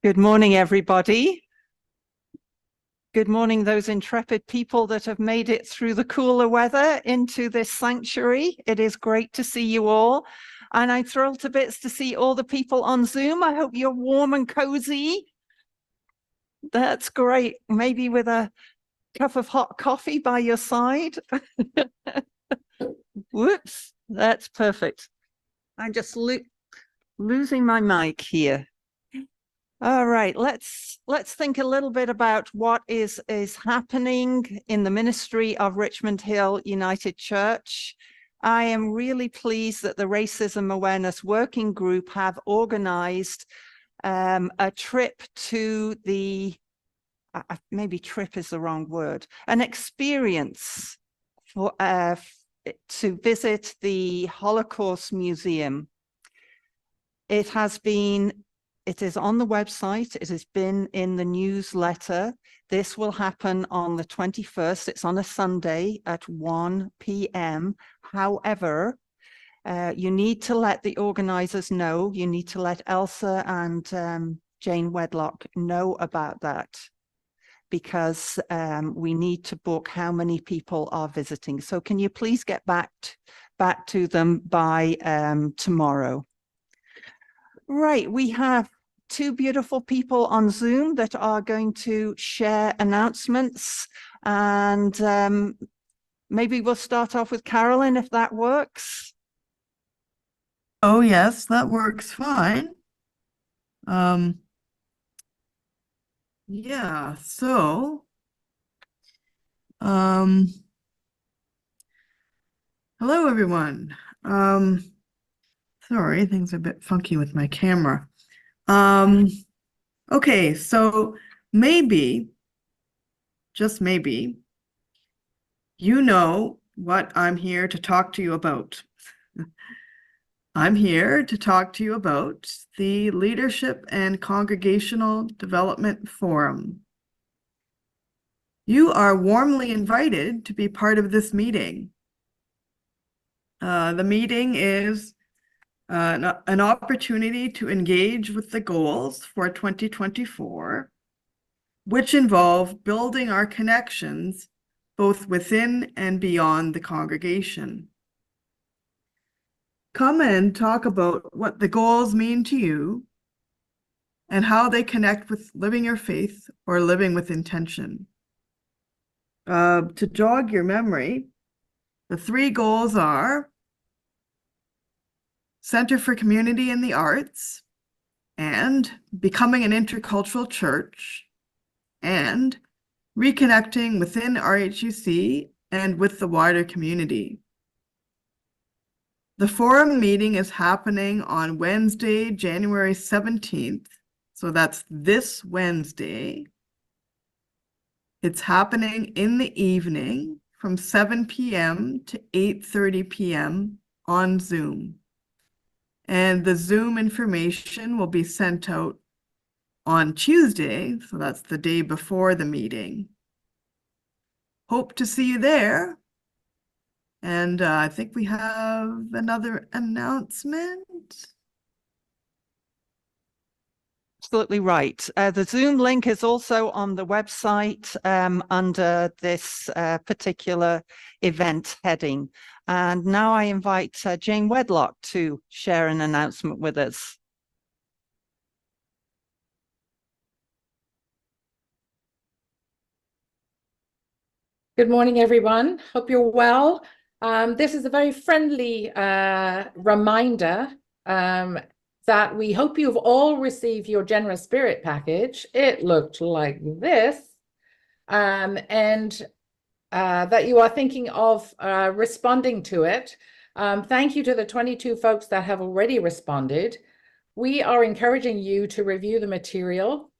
Good morning, everybody. Good morning, those intrepid people that have made it through the cooler weather into this sanctuary. It is great to see you all. And I'm thrilled to bits to see all the people on Zoom. I hope you're warm and cozy. That's great. Maybe with a cup of hot coffee by your side. Whoops, that's perfect. I'm just losing my mic here. All right, let's think a little bit about what is happening in the ministry of Richmond Hill United Church. I am really pleased that the Racism Awareness Working Group have organized a trip to the, maybe trip is the wrong word, an experience for to visit the Holocaust Museum. It is on the website. It has been in the newsletter. This will happen on the 21st. It's on a Sunday at 1 p.m. However, you need to let the organizers know. You need to let Elsa and Jane Wedlock know about that, because we need to book how many people are visiting. So can you please get back to them by tomorrow? Right, we have two beautiful people on Zoom that are going to share announcements, and maybe we'll start off with Carolyn, if that works. Oh, yes, that works fine. Yeah, so, hello, everyone. Sorry, things are a bit funky with my camera. Okay, so maybe, just maybe, you know what I'm here to talk to you about. I'm here to talk to you about the Leadership and Congregational Development Forum. You are warmly invited to be part of this meeting. The meeting is an opportunity to engage with the goals for 2024, which involve building our connections both within and beyond the congregation. Come and talk about what the goals mean to you and how they connect with living your faith or living with intention. To jog your memory, the three goals are Center for Community in the Arts, and becoming an intercultural church, and reconnecting within RHUC and with the wider community. The forum meeting is happening on Wednesday, January 17th. So that's this Wednesday. It's happening in the evening from 7 p.m. to 8:30 p.m. on Zoom. And the Zoom information will be sent out on Tuesday, so that's the day before the meeting. Hope to see you there. And I think we have another announcement. Absolutely right. The Zoom link is also on the website under this particular event heading. And now I invite Jane Wedlock to share an announcement with us. Good morning, everyone. Hope you're well. This is a very friendly reminder that we hope you've all received your generous spirit package. It looked like this, and that you are thinking of responding to it. Thank you to the 22 folks that have already responded. We are encouraging you to review the material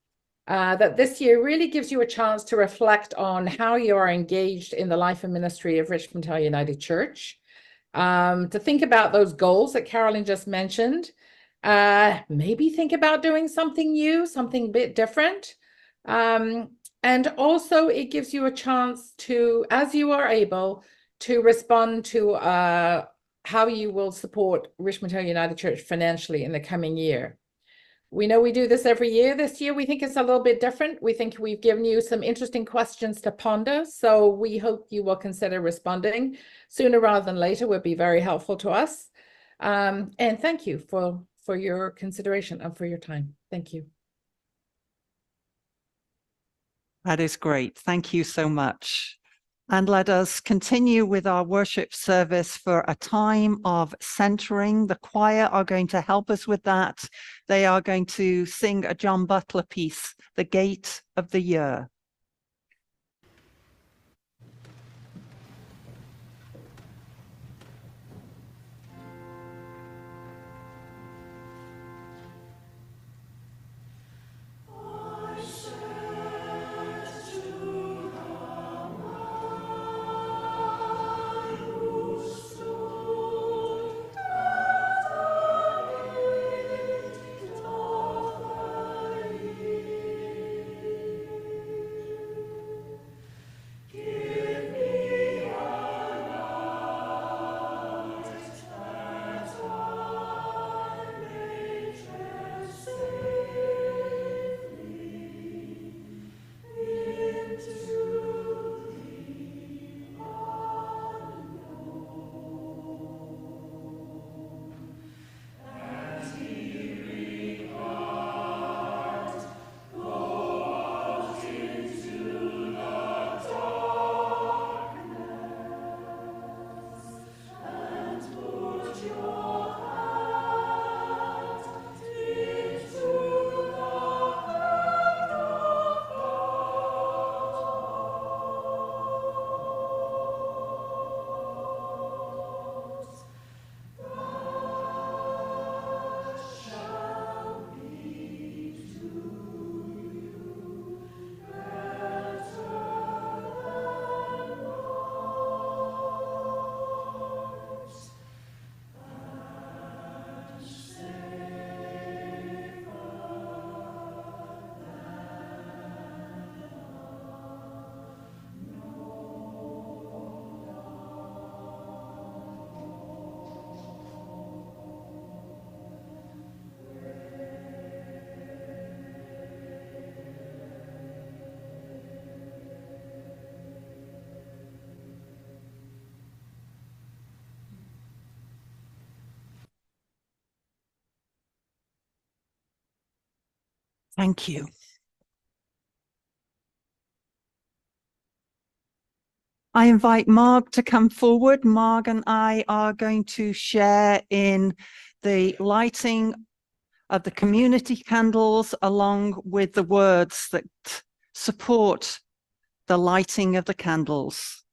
that this year really gives you a chance to reflect on how you are engaged in the life and ministry of Richmond Hill United Church, to think about those goals that Carolyn just mentioned, maybe think about doing something new, something a bit different. And also it gives you a chance to, as you are able, to respond to how you will support Richmond Hill United Church financially in the coming year. We know we do this every year. This year, we think it's a little bit different. We think we've given you some interesting questions to ponder. So we hope you will consider responding sooner rather than later. Would be very helpful to us. And thank you for your consideration and for your time. Thank you. That is great. Thank you so much. And let us continue with our worship service for a time of centering. The choir are going to help us with that. They are going to sing a John Butler piece, The Gate of the Year. Thank you. I invite Marg to come forward. Marg and I are going to share in the lighting of the community candles along with the words that support the lighting of the candles.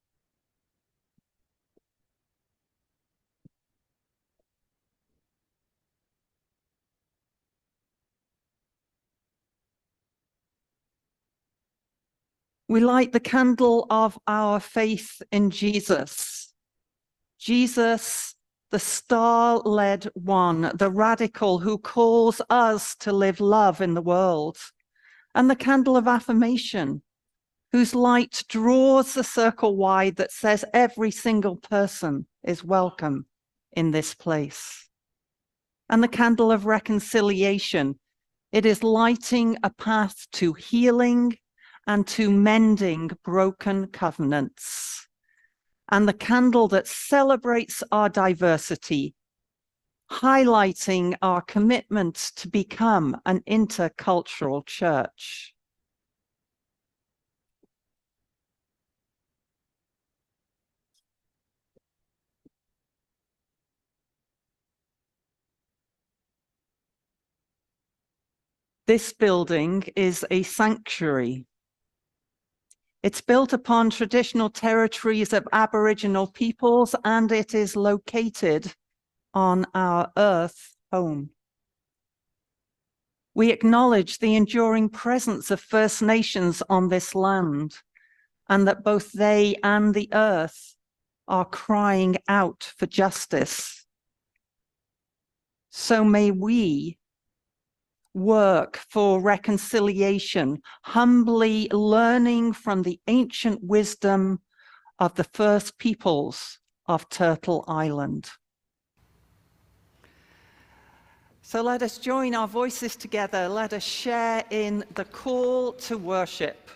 We light the candle of our faith in Jesus. Jesus, the star-led one, the radical who calls us to live love in the world. And the candle of affirmation, whose light draws the circle wide that says every single person is welcome in this place. And the candle of reconciliation, it is lighting a path to healing and to mending broken covenants. And the candle that celebrates our diversity, highlighting our commitment to become an intercultural church. This building is a sanctuary. It's built upon traditional territories of Aboriginal peoples, and it is located on our earth home. We acknowledge the enduring presence of First Nations on this land, and that both they and the earth are crying out for justice. So may we work for reconciliation, humbly learning from the ancient wisdom of the first peoples of Turtle Island. So let us join our voices together. Let us share in the call to worship.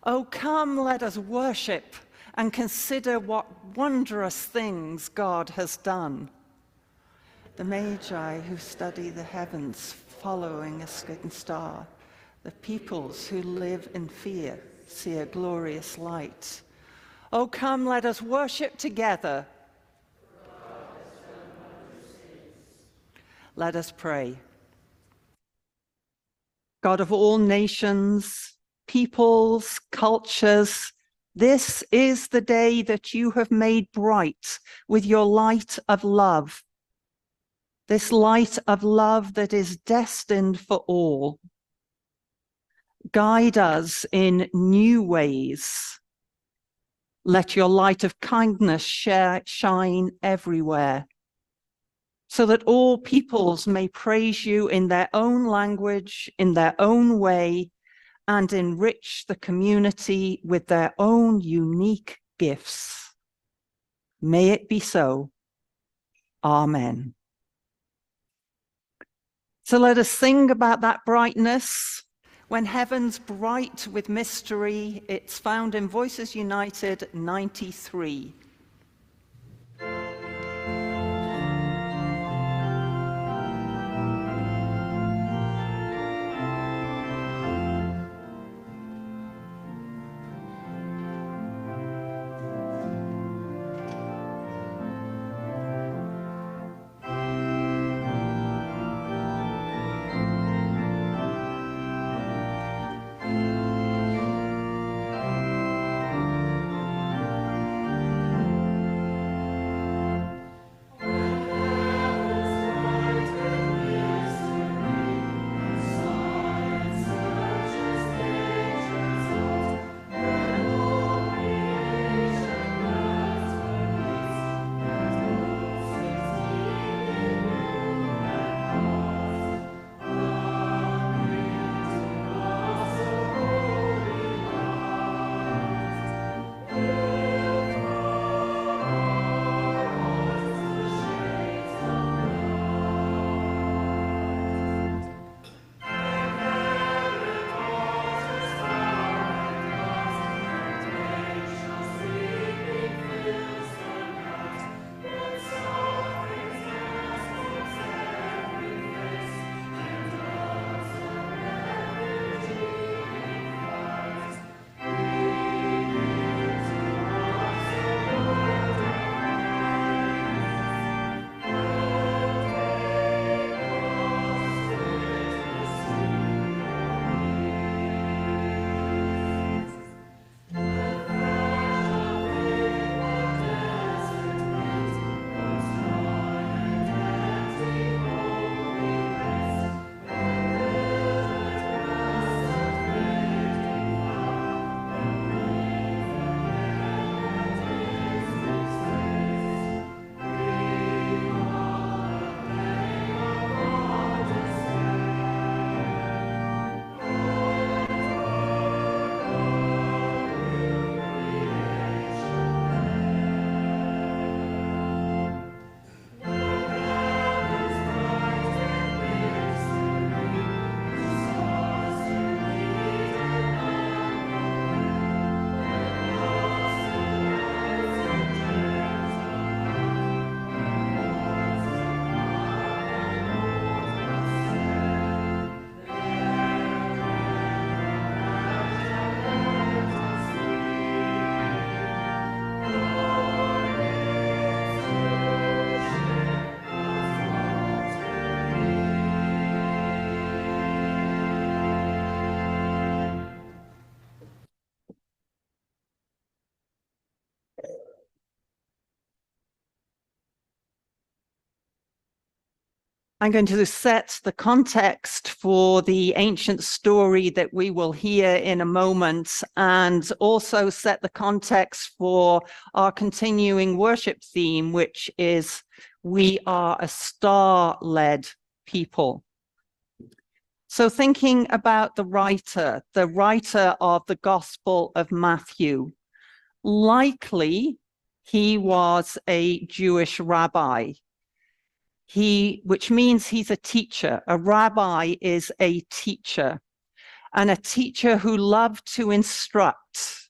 Oh, come, let us worship and consider what wondrous things God has done. The Magi who study the heavens, following a certain star. The peoples who live in fear see a glorious light. Oh, come, let us worship together. Let us pray. God of all nations, peoples, cultures, this is the day that you have made bright with your light of love. This light of love that is destined for all. Guide us in new ways. Let your light of kindness shine everywhere, so that all peoples may praise you in their own language, in their own way, and enrich the community with their own unique gifts. May it be so. Amen. So let us sing about that brightness. When heaven's bright with mystery, it's found in Voices United 93. I'm going to set the context for the ancient story that we will hear in a moment, and also set the context for our continuing worship theme, which is we are a star-led people. So thinking about the writer of the Gospel of Matthew, likely He was a Jewish rabbi. Which means he's a teacher. A rabbi is a teacher, and a teacher who loved to instruct.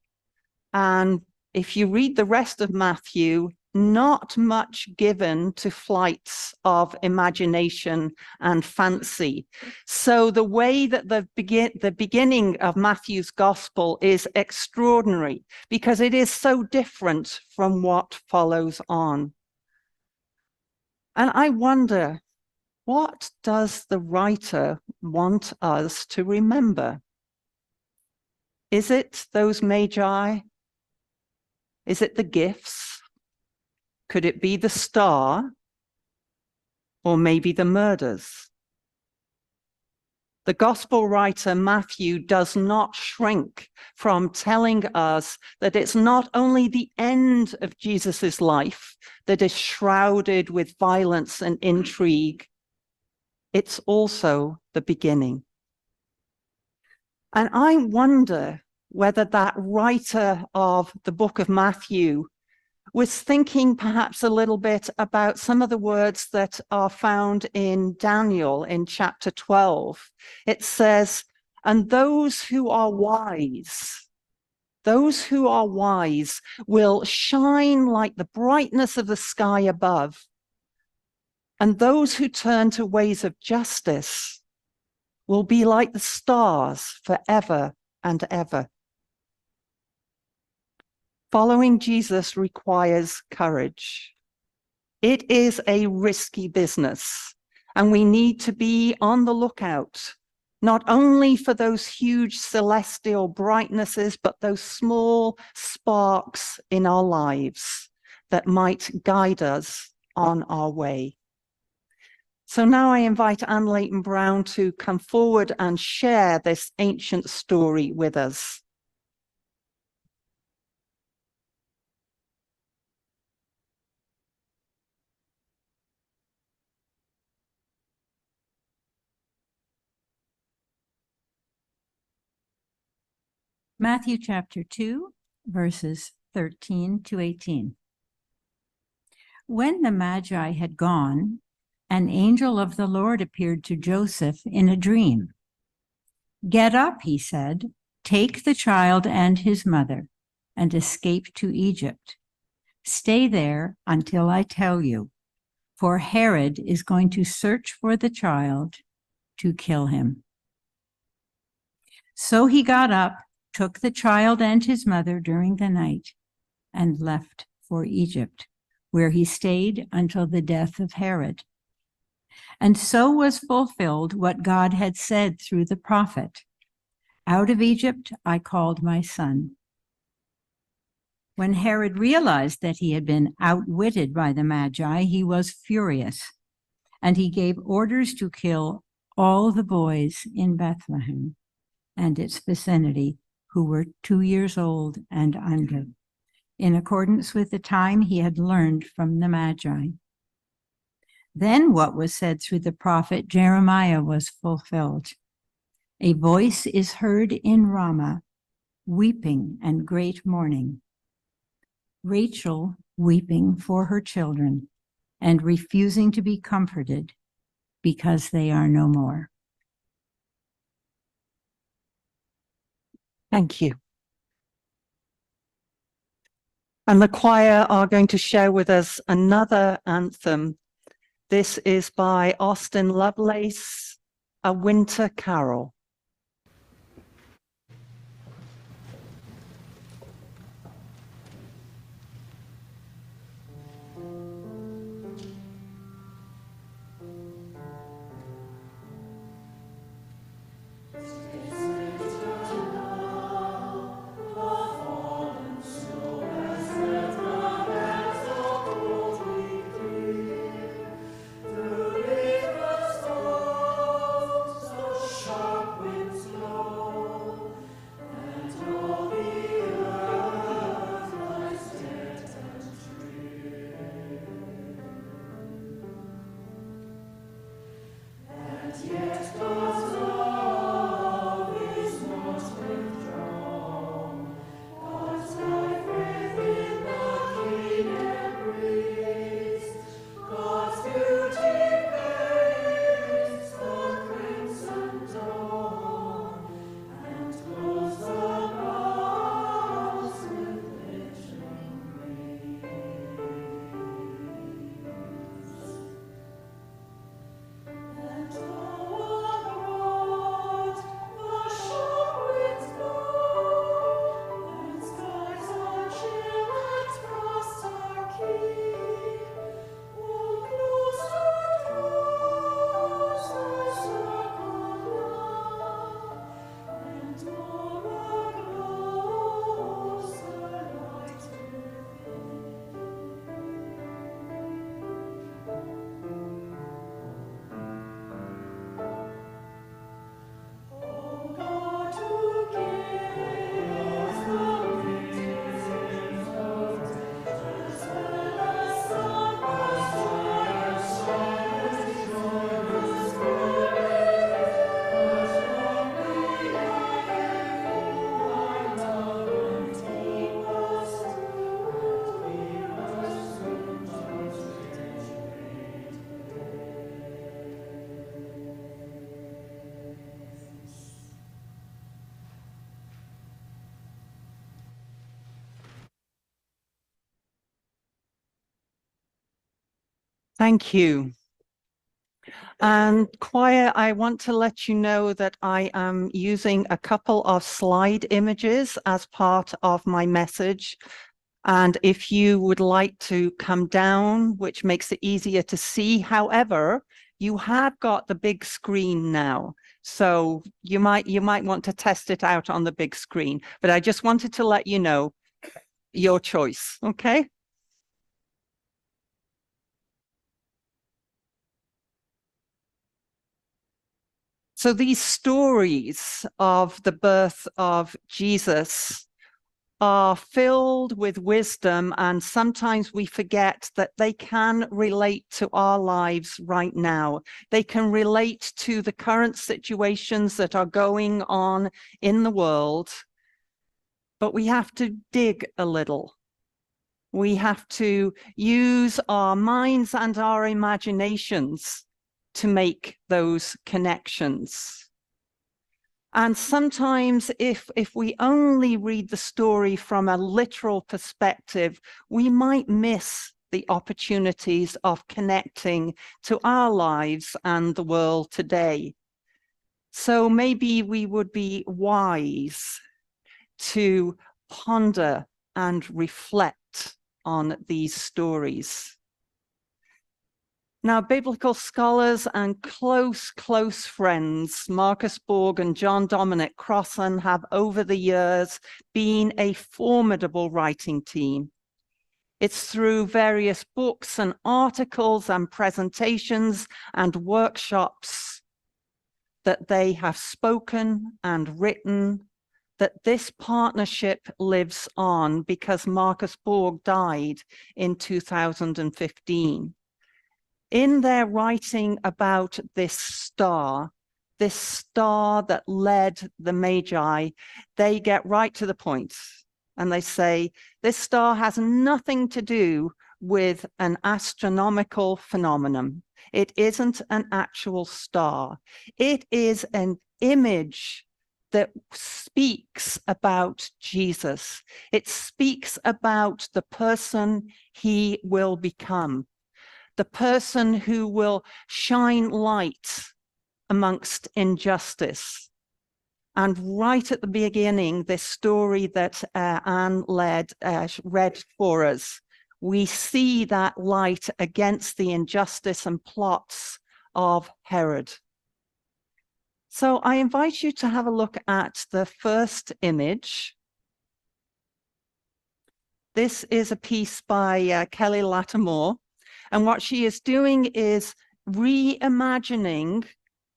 And if you read the rest of Matthew, not much given to flights of imagination and fancy. So the way that the beginning of Matthew's gospel is extraordinary because it is so different from what follows on. And I wonder, what does the writer want us to remember? Is it those magi? Is it the gifts? Could it be the star? Or maybe the murders? The gospel writer Matthew does not shrink from telling us that it's not only the end of Jesus's life that is shrouded with violence and intrigue, it's also the beginning. And I wonder whether that writer of the book of Matthew was thinking perhaps a little bit about some of the words that are found in Daniel in chapter 12. It says, and those who are wise will shine like the brightness of the sky above. And those who turn to ways of justice will be like the stars forever and ever. Following Jesus requires courage. It is a risky business, and we need to be on the lookout, not only for those huge celestial brightnesses, but those small sparks in our lives that might guide us on our way. So now I invite Anne Leighton Brown to come forward and share this ancient story with us. Matthew chapter 2, verses 13 to 18. When the Magi had gone, an angel of the Lord appeared to Joseph in a dream. "Get up," he said, "take the child and his mother and escape to Egypt. Stay there until I tell you, for Herod is going to search for the child to kill him." So he got up, took the child and his mother during the night, and left for Egypt, where he stayed until the death of Herod. And so was fulfilled what God had said through the prophet, "Out of Egypt I called my son." When Herod realized that he had been outwitted by the Magi, he was furious, and he gave orders to kill all the boys in Bethlehem and its vicinity who were 2 years old and under, in accordance with the time he had learned from the Magi. Then what was said through the prophet Jeremiah was fulfilled. "A voice is heard in Ramah, weeping and great mourning. Rachel weeping for her children and refusing to be comforted because they are no more." Thank you. And the choir are going to share with us another anthem. This is by Austin Lovelace, A Winter Carol. Sharp Thank you. And choir, I want to let you know that I am using a couple of slide images as part of my message. And if you would like to come down, which makes it easier to see, however, you have got the big screen now. So you might want to test it out on the big screen, but I just wanted to let you know your choice, okay? So these stories of the birth of Jesus are filled with wisdom, and sometimes we forget that they can relate to our lives right now. They can relate to the current situations that are going on in the world, but we have to dig a little. We have to use our minds and our imaginations to make those connections. And sometimes if we only read the story from a literal perspective, we might miss the opportunities of connecting to our lives and the world today. So maybe we would be wise to ponder and reflect on these stories. Now, biblical scholars and close friends, Marcus Borg and John Dominic Crossan, have over the years been a formidable writing team. It's through various books and articles and presentations and workshops that they have spoken and written that this partnership lives on, because Marcus Borg died in 2015. In their writing about this star that led the Magi, they get right to the point. And they say, this star has nothing to do with an astronomical phenomenon. It isn't an actual star. It is an image that speaks about Jesus. It speaks about the person he will become, the person who will shine light amongst injustice. And right at the beginning, this story that Anne read for us, we see that light against the injustice and plots of Herod. So I invite you to have a look at the first image. This is a piece by Kelly Lattimore. And what she is doing is reimagining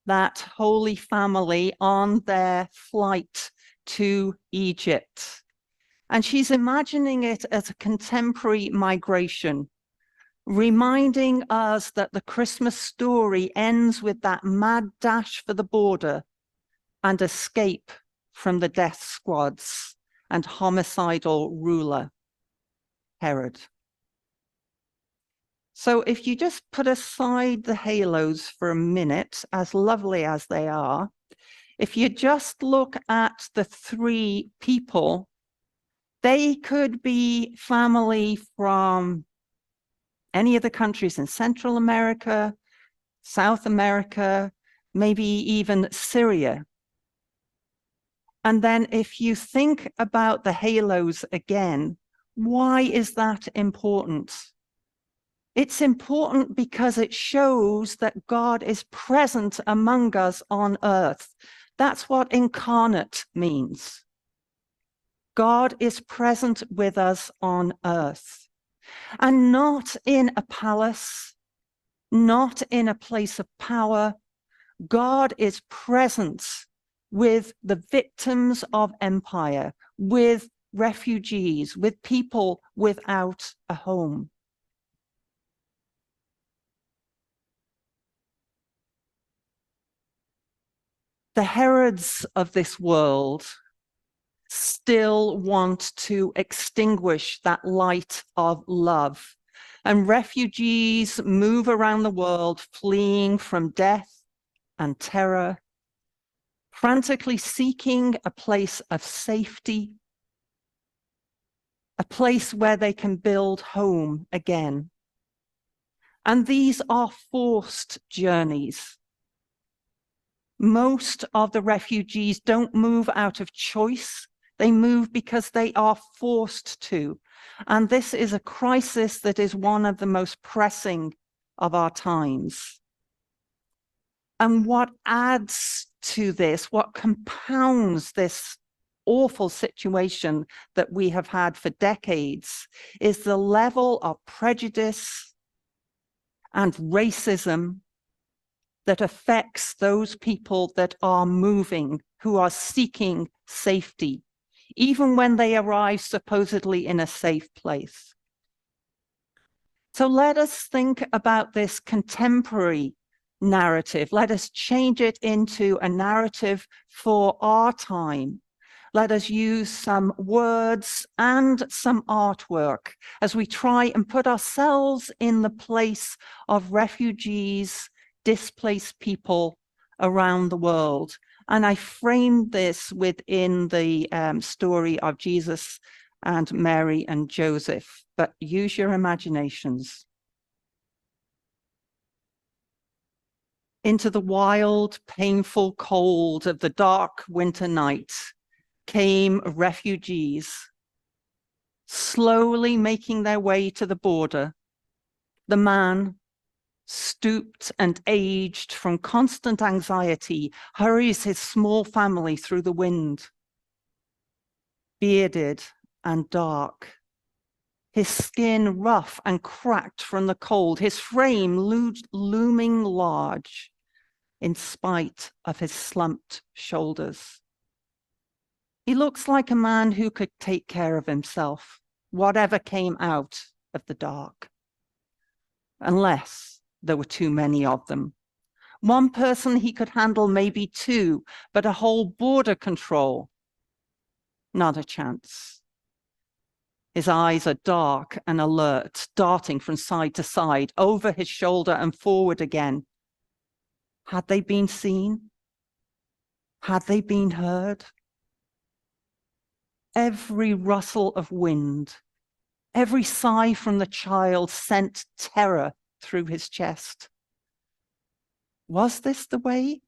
that Holy Family on their flight to Egypt. And she's imagining it as a contemporary migration, reminding us that the Christmas story ends with that mad dash for the border and escape from the death squads and homicidal ruler, Herod. So if you just put aside the halos for a minute, as lovely as they are, if you just look at the three people, they could be family from any of the countries in Central America, South America, maybe even Syria. And then if you think about the halos again, why is that important? It's important because it shows that God is present among us on earth. That's what incarnate means. God is present with us on earth, and not in a palace, not in a place of power. God is present with the victims of empire, with refugees, with people without a home. The Herods of this world still want to extinguish that light of love. And refugees move around the world fleeing from death and terror, frantically seeking a place of safety, a place where they can build home again. And these are forced journeys. Most of the refugees don't move out of choice. They move because they are forced to. And this is a crisis that is one of the most pressing of our times. And what adds to this, what compounds this awful situation that we have had for decades, is the level of prejudice and racism that affects those people that are moving, who are seeking safety, even when they arrive supposedly in a safe place. So let us think about this contemporary narrative. Let us change it into a narrative for our time. Let us use some words and some artwork as we try and put ourselves in the place of refugees, displaced people around the world. And I framed this within the story of Jesus and Mary and Joseph, but use your imaginations. Into the wild, painful cold of the dark winter night came refugees, slowly making their way to the border. The man, stooped and aged from constant anxiety, hurries his small family through the wind. Bearded and dark, his skin rough and cracked from the cold, his frame looming large in spite of his slumped shoulders. He looks like a man who could take care of himself, whatever came out of the dark, unless there were too many of them. One person he could handle, maybe two, but a whole border control, not a chance. His eyes are dark and alert, darting from side to side, over his shoulder and forward again. Had they been seen? Had they been heard? Every rustle of wind, every sigh from the child sent terror through his chest. Was this the way?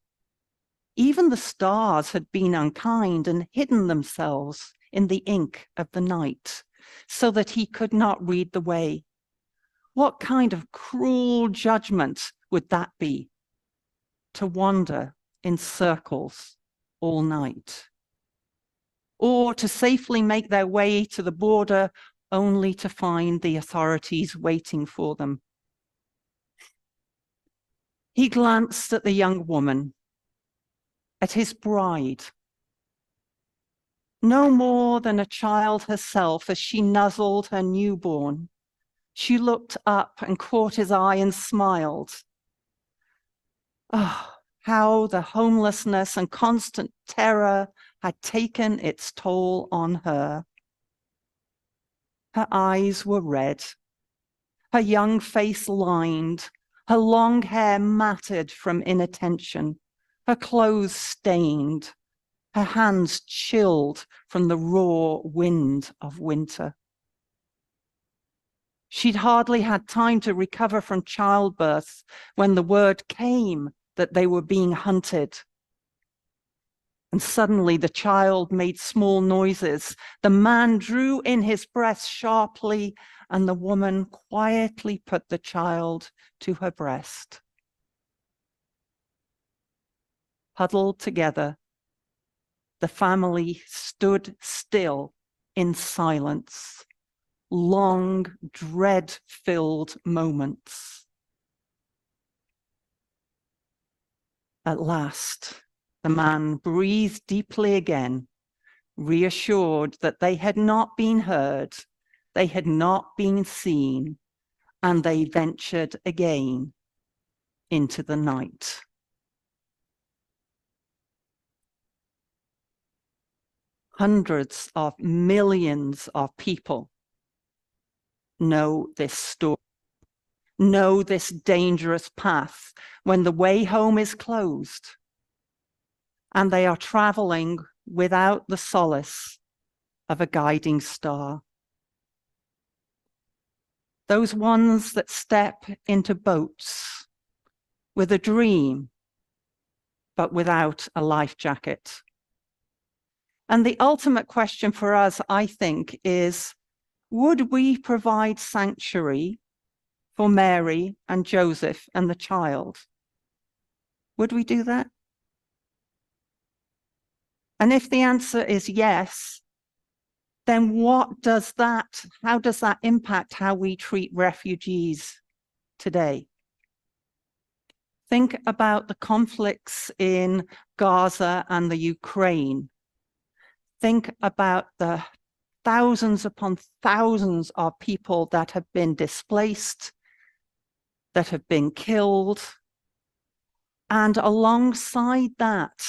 Even the stars had been unkind and hidden themselves in the ink of the night so that he could not read the way. What kind of cruel judgment would that be? To wander in circles all night, or to safely make their way to the border only to find the authorities waiting for them. He glanced at the young woman, at his bride, no more than a child herself as she nuzzled her newborn. She looked up and caught his eye and smiled. Oh, how the homelessness and constant terror had taken its toll on her. Her eyes were red, her young face lined, her long hair matted from inattention, her clothes stained, her hands chilled from the raw wind of winter. She'd hardly had time to recover from childbirth when the word came that they were being hunted. And suddenly the child made small noises. The man drew in his breath sharply, and the woman quietly put the child to her breast. Huddled together, the family stood still in silence, long, dread-filled moments. At last, the man breathed deeply again, reassured that they had not been heard, they had not been seen, and they ventured again into the night. Hundreds of millions of people know this story, know this dangerous path when the way home is closed and they are traveling without the solace of a guiding star. those ones that step into boats with a dream, but without a life jacket. And the ultimate question for us, I think, is, would we provide sanctuary for Mary and Joseph and the child? Would we do that? And if the answer is yes, then how does that impact how we treat refugees today? Think about the conflicts in Gaza and the Ukraine. Think about the thousands upon thousands of people that have been displaced, that have been killed. And alongside that,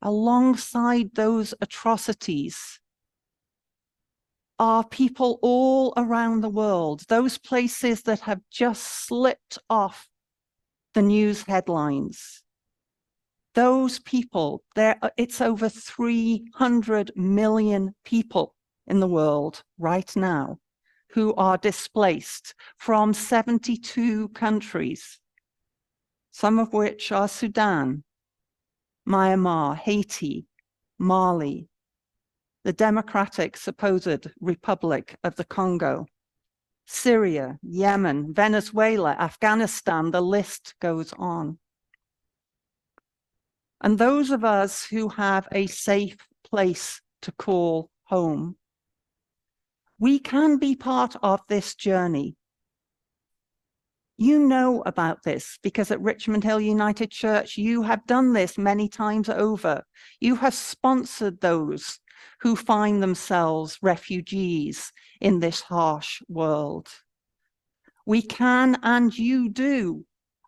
alongside those atrocities, are people all around the world, those places that have just slipped off the news headlines. Those people, it's over 300 million people in the world right now who are displaced from 72 countries, some of which are Sudan, Myanmar, Haiti, Mali, the Democratic supposed Republic of the Congo, Syria, Yemen, Venezuela, Afghanistan, the list goes on. And those of us who have a safe place to call home, we can be part of this journey. You know about this because at Richmond Hill United Church, you have done this many times over. You have sponsored those who find themselves refugees in this harsh world. We can, and you do,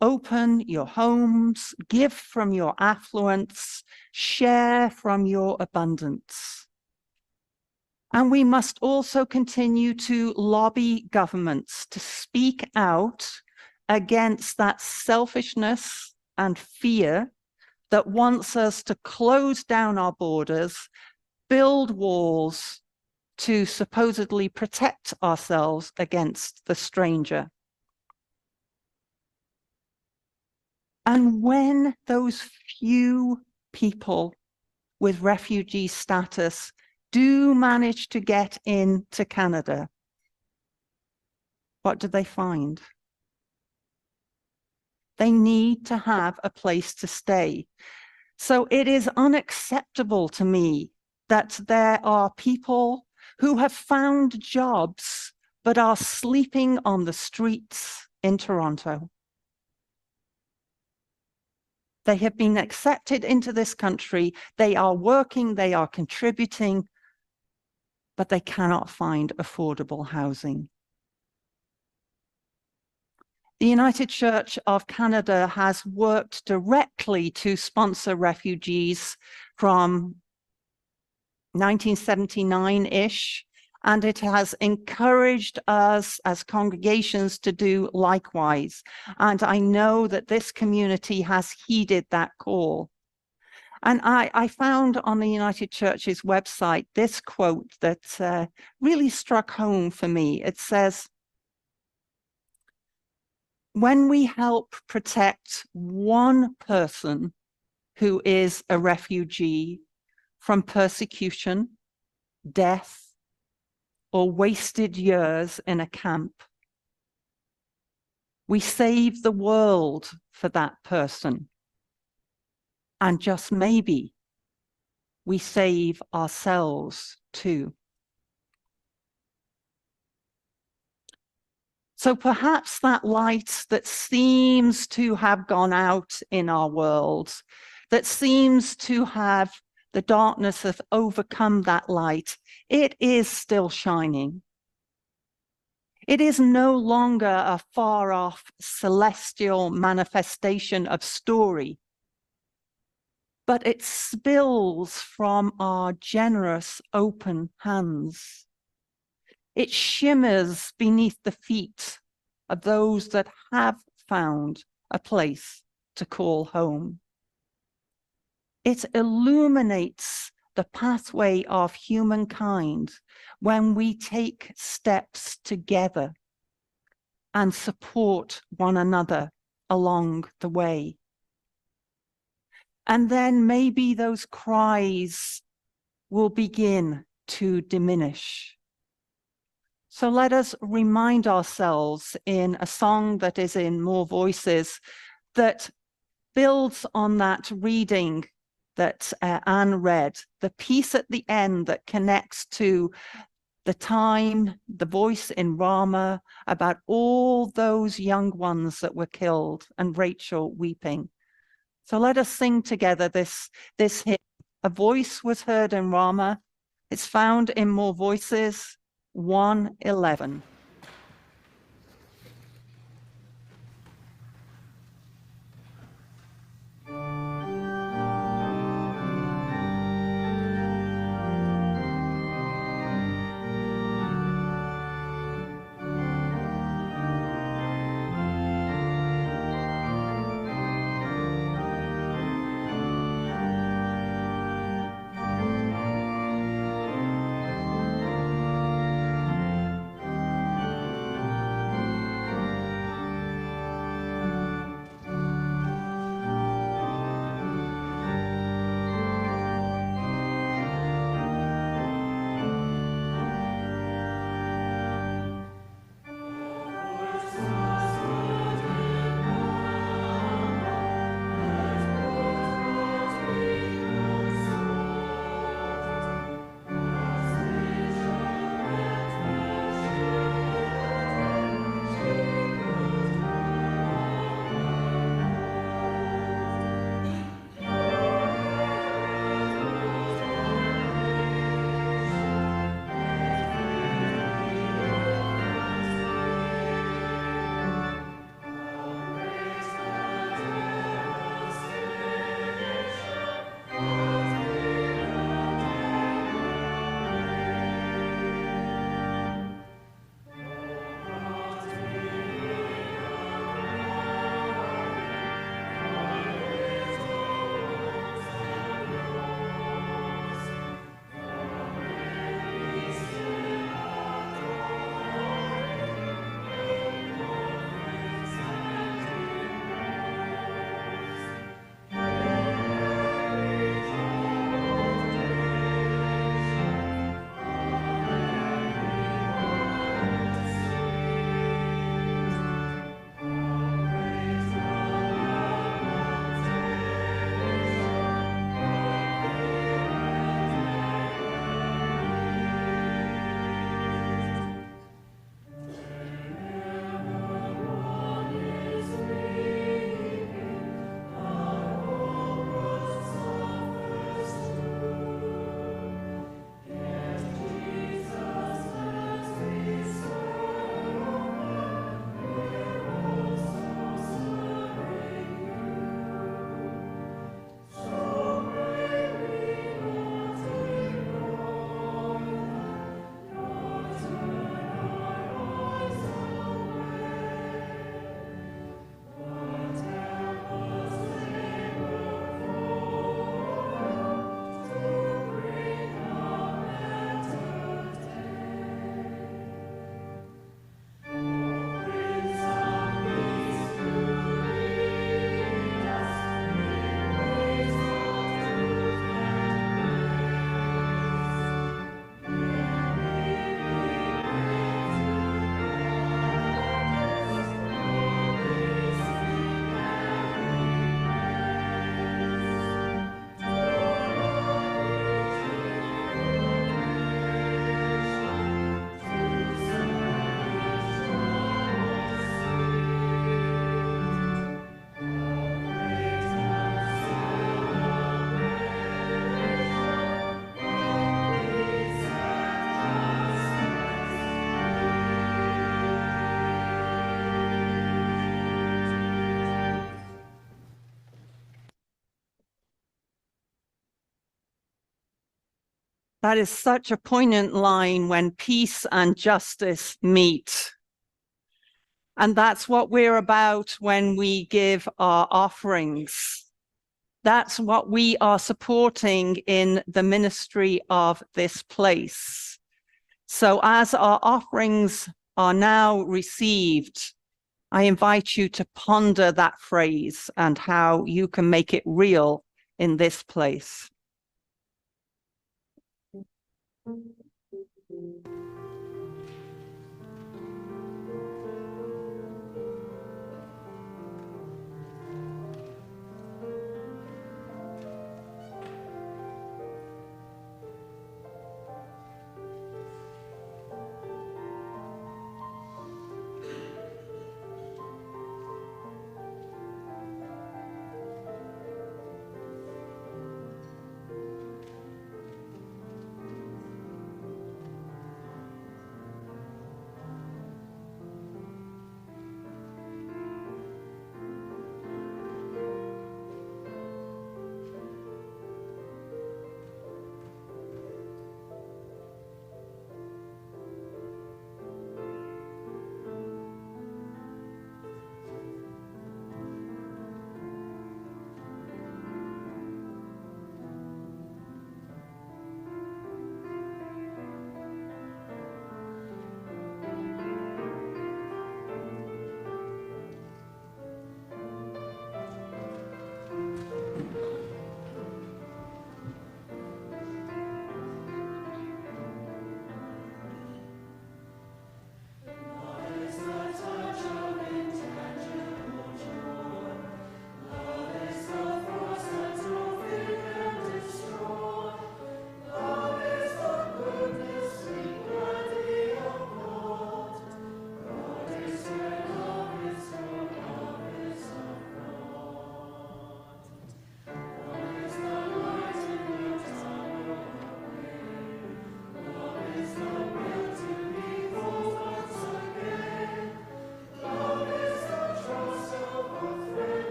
open your homes, give from your affluence, share from your abundance. And we must also continue to lobby governments to speak out against that selfishness and fear that wants us to close down our borders, build walls to supposedly protect ourselves against the stranger. And when those few people with refugee status do manage to get into Canada, what do they find? They need to have a place to stay. So it is unacceptable to me that there are people who have found jobs but are sleeping on the streets in Toronto. They have been accepted into this country. They are working, they are contributing, but they cannot find affordable housing. The United Church of Canada has worked directly to sponsor refugees from 1979-ish, and it has encouraged us as congregations to do likewise. And I know that this community has heeded that call. And I found on the United Church's website this quote that really struck home for me. It says, "When we help protect one person who is a refugee from persecution, death, or wasted years in a camp, we save the world for that person. And just maybe we save ourselves too." So perhaps that light that seems to have gone out in our world, that seems to have the darkness have overcome that light, it is still shining. It is no longer a far off celestial manifestation of story, but it spills from our generous open hands. It shimmers beneath the feet of those that have found a place to call home. It illuminates the pathway of humankind when we take steps together and support one another along the way. And then maybe those cries will begin to diminish. So let us remind ourselves in a song that is in More Voices that builds on that reading that Anne read, the piece at the end that connects to the time, the voice in Ramah about all those young ones that were killed and Rachel weeping. So let us sing together this hymn. A voice was heard in Ramah. It's found in More Voices 1:11. That is such a poignant line, when peace and justice meet. And that's what we're about when we give our offerings. That's what we are supporting in the ministry of this place. So as our offerings are now received, I invite you to ponder that phrase and how you can make it real in this place.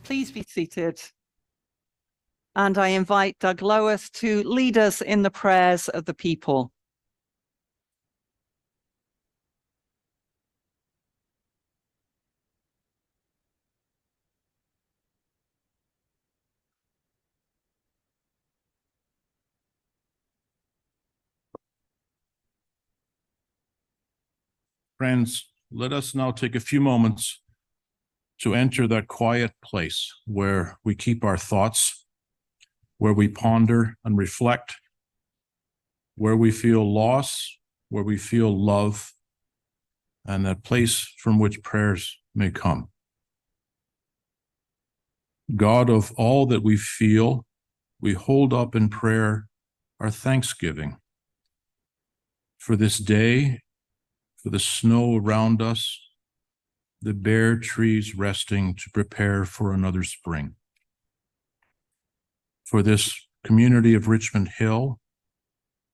Please be seated. And I invite Doug Lois to lead us in the prayers of the people. Friends, let us now take a few moments to enter that quiet place where we keep our thoughts, where we ponder and reflect, where we feel loss, where we feel love, and that place from which prayers may come. God, of all that we feel, we hold up in prayer our thanksgiving for this day, for the snow around us, the bare trees resting to prepare for another spring. For this community of Richmond Hill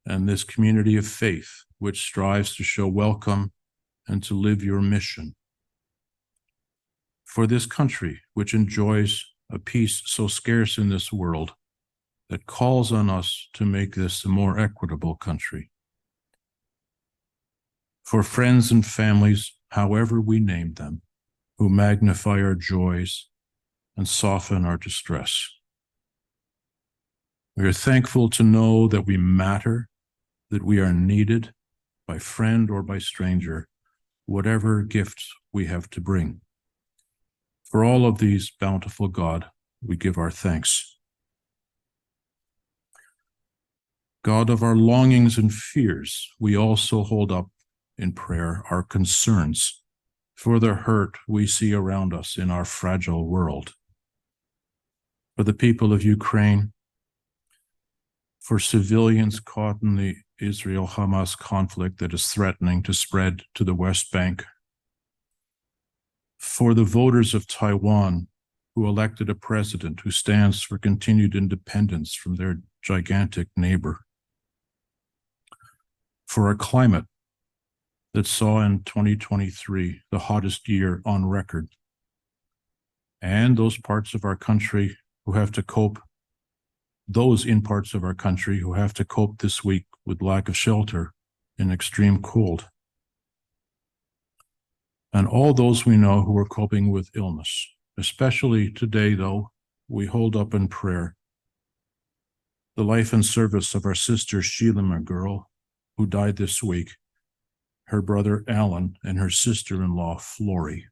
and this community of faith, which strives to show welcome and to live your mission. For this country, which enjoys a peace so scarce in this world that calls on us to make this a more equitable country. For friends and families, however we name them, who magnify our joys and soften our distress. We are thankful to know that we matter, that we are needed by friend or by stranger, whatever gifts we have to bring. For all of these, bountiful God, we give our thanks. God of our longings and fears, we also hold up in prayer our concerns for the hurt we see around us in our fragile world. For the people of Ukraine, for civilians caught in the Israel-Hamas conflict that is threatening to spread to the West Bank, for the voters of Taiwan who elected a president who stands for continued independence from their gigantic neighbor, for a climate that saw in 2023 the hottest year on record, and those parts of our country who have to cope, those in parts of our country who have to cope this week with lack of shelter in extreme cold, and all those we know who are coping with illness, Especially today, though, we hold up in prayer the life and service of our sister Sheila McGurl, who died this week, her brother Alan, and her sister-in-law Flory.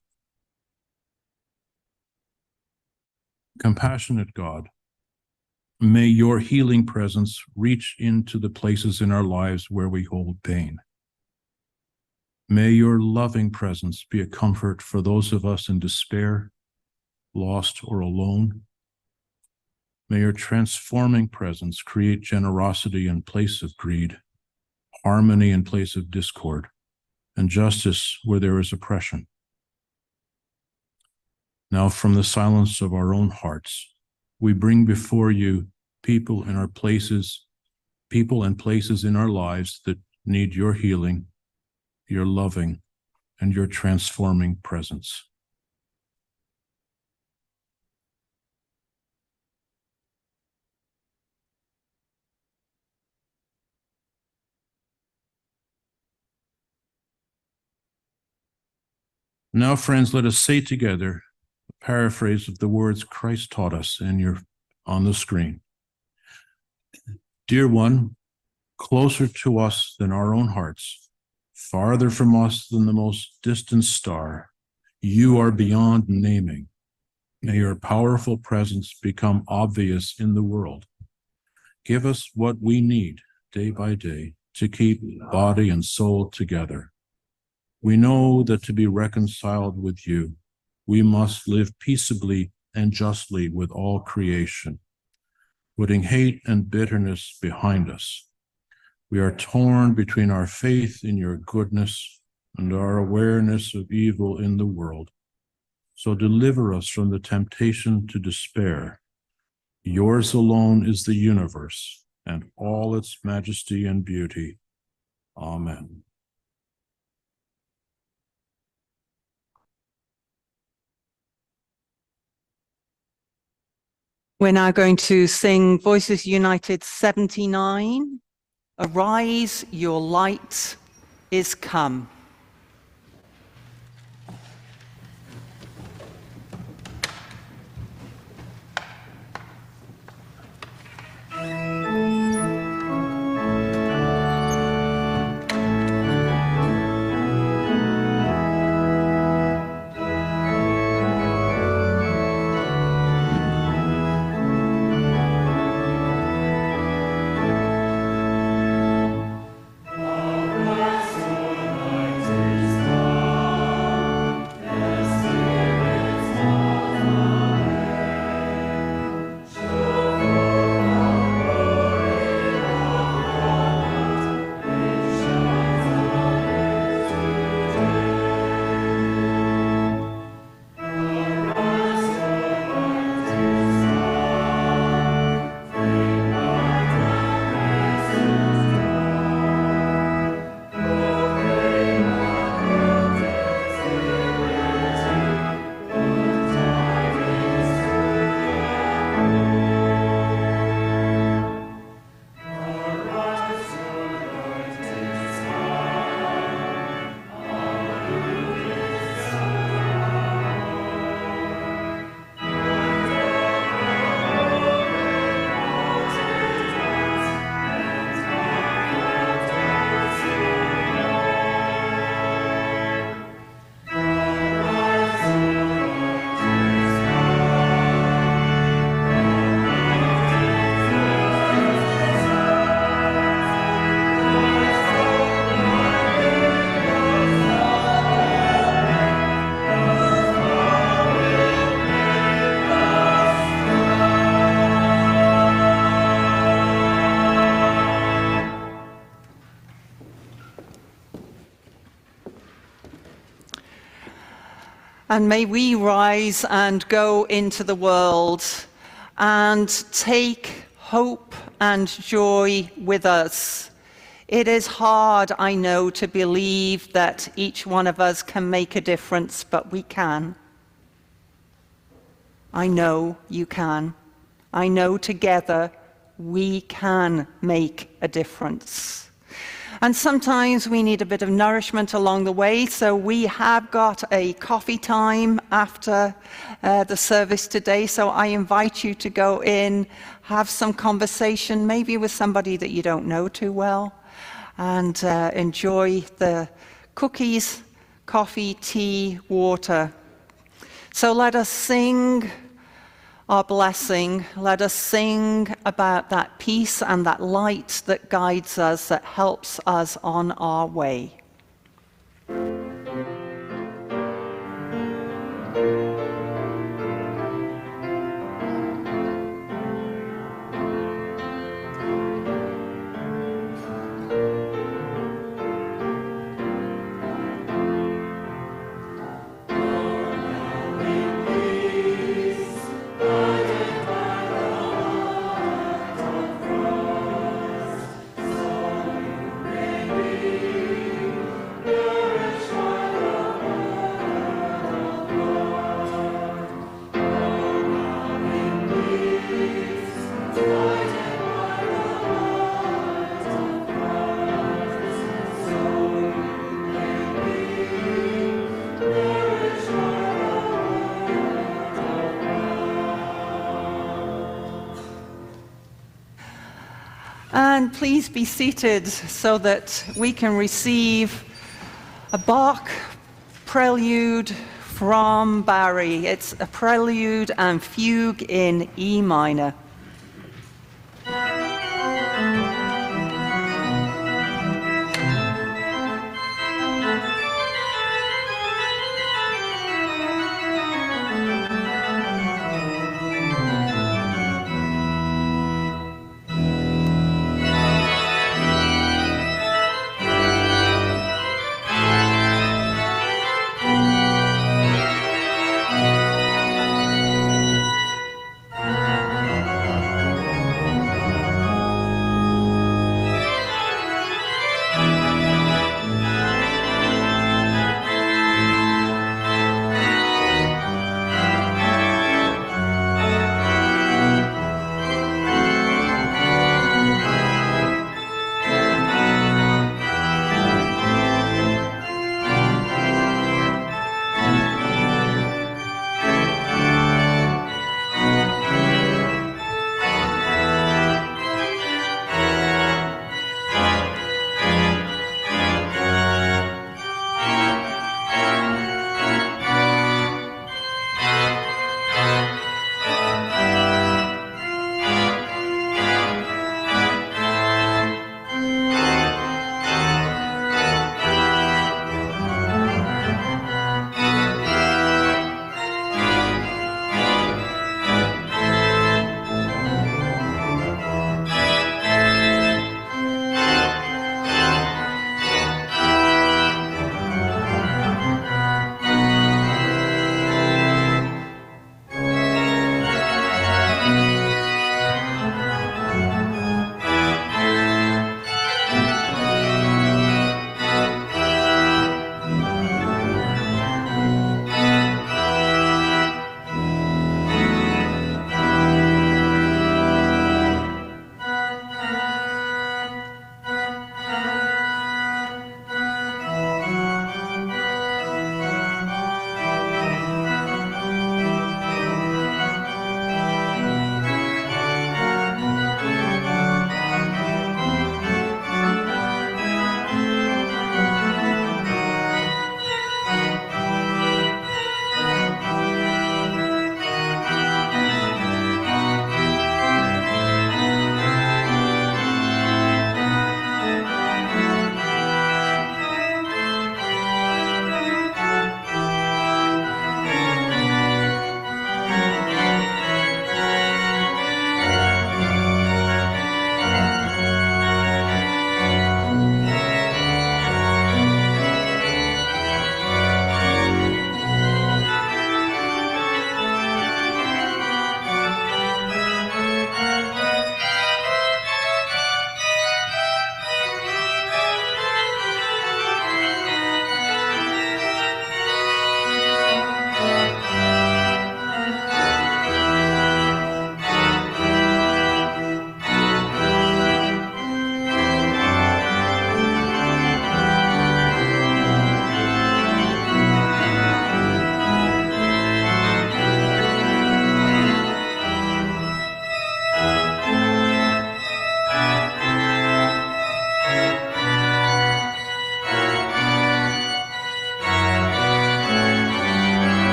Compassionate God, may your healing presence reach into the places in our lives where we hold pain. May your loving presence be a comfort for those of us in despair, lost, or alone. May your transforming presence create generosity in place of greed, harmony in place of discord, and justice where there is oppression. Now, from the silence of our own hearts, we bring before you people and places in our lives that need your healing, your loving, and your transforming presence. Now, friends, let us say together a paraphrase of the words Christ taught us on the screen. Dear one, closer to us than our own hearts, farther from us than the most distant star, you are beyond naming. May your powerful presence become obvious in the world. Give us what we need day by day to keep body and soul together. We know that to be reconciled with you, we must live peaceably and justly with all creation, putting hate and bitterness behind us. We are torn between our faith in your goodness and our awareness of evil in the world. So deliver us from the temptation to despair. Yours alone is the universe and all its majesty and beauty. Amen. We're now going to sing Voices United 79. Arise, your light is come. And may we rise and go into the world and take hope and joy with us. It is hard, I know, to believe that each one of us can make a difference, but we can. I know you can. I know together we can make a difference. And sometimes we need a bit of nourishment along the way, so we have got a coffee time after the service today. So I invite you to go in, have some conversation, maybe with somebody that you don't know too well, and enjoy the cookies, coffee, tea, water. So let us sing our blessing. Let us sing about that peace and that light that guides us, that helps us on our way. And please be seated so that we can receive a Bach prelude from Barry. It's a prelude and fugue in E minor.